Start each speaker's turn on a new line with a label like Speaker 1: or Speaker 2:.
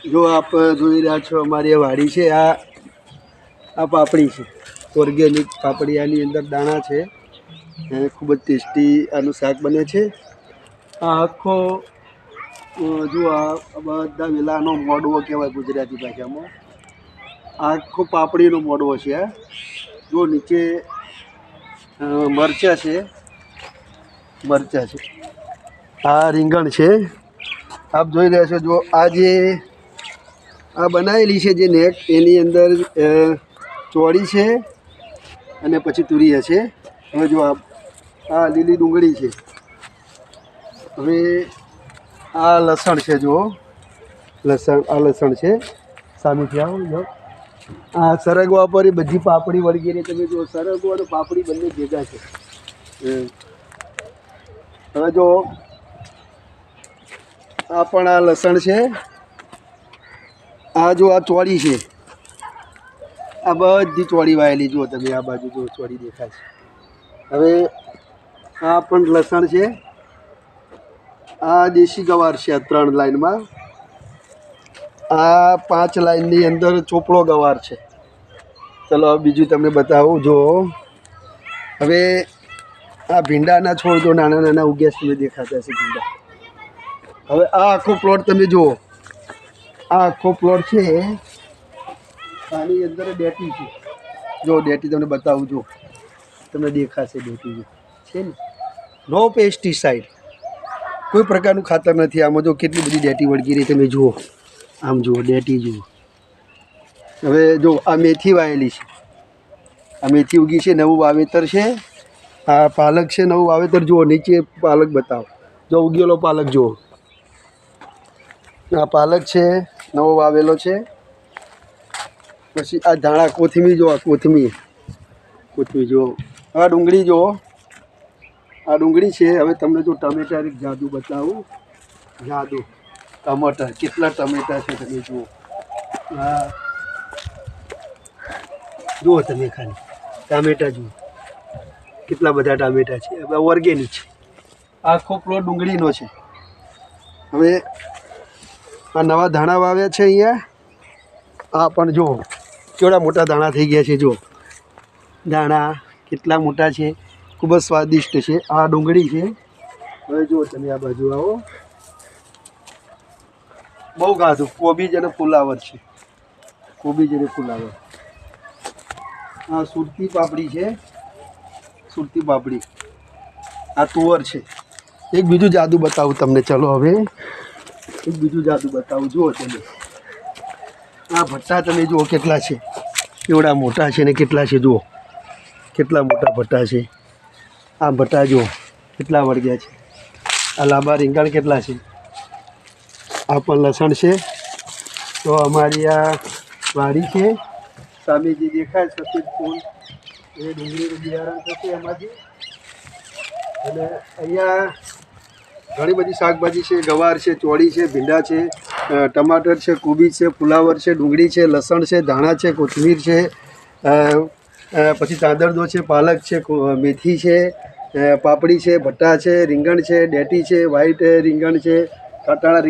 Speaker 1: જો આપ જોઈ રહ્યા છો અમારી વાડી છે, આ પાપડી છે, ઓર્ગેનિક પાપડી. આની અંદર દાણા છે, ખૂબ જ ટેસ્ટી આનું શાક બને છે. આ આખો જો આ બધા વેલાનો મોડવો કહેવાય ગુજરાતી ભાષામાં. આખો પાપડીનો મોડવો છે. જો નીચે મરચાં છે, આ રીંગણ છે. આપ જોઈ રહ્યા છો. જો આ જે આ બનાવેલી છે જે નેટ, એની અંદર ચોળી છે અને પછી તુરિયા છે. હવે જો આ લીલી ડુંગળી છે. હવે આ લસણ છે. જો લસણ છે. સામેથી આવો. જો આ સરગવા પર એ બધી પાપડી વળગીને તમે જો સરગવો અને પાપડી બંને ભેગા છે. હવે જો આ પણ આ લસણ છે. આ જો આ ચોળી છે, આ બધી ચોળી વાયેલી. જુઓ તમે આ બાજુ જો ચોળી દેખાય છે. હવે આ પણ લસણ છે. આ દેશી ગવાર છે. આ 3 લાઈનમાં. આ 5 લાઈનની અંદર ચોપડો ગવાર છે. ચલો બીજું તમને બતાવું. જો હવે આ ભીંડાના છોડ જો નાના નાના ઉગ્યા તમે દેખાતા હશે ભીંડા. હવે આ આખો પ્લોટ તમે જુઓ. આ આખો પ્લોટ છે. આની અંદર ડેટી છે. જો ડેટી તમને બતાવું. જો તમને દેખાશે ડેટી છે ને. નો પેસ્ટિસાઇડ, કોઈ પ્રકારનું ખાતર નથી આમાં. જો કેટલી બધી ડેટી વળગી રહી તમે જુઓ. આમ જુઓ ડેટી જુઓ. હવે જો આ મેથી વાયેલી છે. આ મેથી ઉગી છે, નવું વાવેતર છે. આ પાલક છે, નવું વાવેતર. જુઓ નીચે પાલક બતાવો. જો ઉગેલો પાલક જુઓ. આ પાલક છે, નવો વાવેલો છે. પછી આ ધાણા, કોથમીર જુઓ. કોથમીર જુઓ. આ ડુંગળી જુઓ. આ ડુંગળી છે. હવે તમને જો ટમેટા એક જાદુ બતાવું. જાદુ ટમાટર. કેટલા ટમેટા છે તમે જુઓ. હા જુઓ તમે ખાલી ટામેટા જુઓ. કેટલા બધા ટામેટા છે. હવે ઓર્ગેનિક છે. આખો પ્લોટ ડુંગળીનો છે. હવે આ નવા ધાણા વાવ્યા છે અહીંયા. આ પણ જુઓ કેવડા મોટા દાણા થઈ ગયા છે. જુઓ દાણા કેટલા મોટા છે. ખૂબ જ સ્વાદિષ્ટ છે. આ ડુંગળી છે. હવે જુઓ તમે આ બાજુ આવો. બહુ ગાધું કોબીજ અને ફુલાવર છે. આ સુરતી પાપડી છે. સુરતી પાપડી. આ તુવર છે. એક બીજું જાદુ બતાવું તમને. ચલો હવે એક બીજું જાદુ બતાવું. જુઓ તમે આ ભટ્ટા તમે જુઓ કેટલા છે. કેવડા મોટા છે ને કેટલા છે. જુઓ કેટલા મોટા ભટ્ટા છે. આ ભટ્ટા જુઓ કેટલા વળગ્યા છે. આ લાંબા રીંગણ કેટલા છે. આ પણ લસણ છે. તો અમારી આ વાડી છે. સામે જે દેખાય સફેદ ફૂલ એ ડુંગળીનું બિયારણ થશે એમાંથી. અને અહીંયા ઘણી બધી શાકભાજી છે. ગવાર છે, ચોળી છે, ભીંડા છે, ટમાટર છે, કોબીજ છે, ફુલાવર છે, ડુંગળી છે, લસણ છે, ધાણા છે, કોથમીર છે, પછી તાંદળદો છે, પાલક છે, મેથી છે, પાપડી છે, ભટ્ટા છે, રીંગણ છે, ડેટી છે, વ્હાઈટ રીંગણ છે, કાટાળા રીંગણ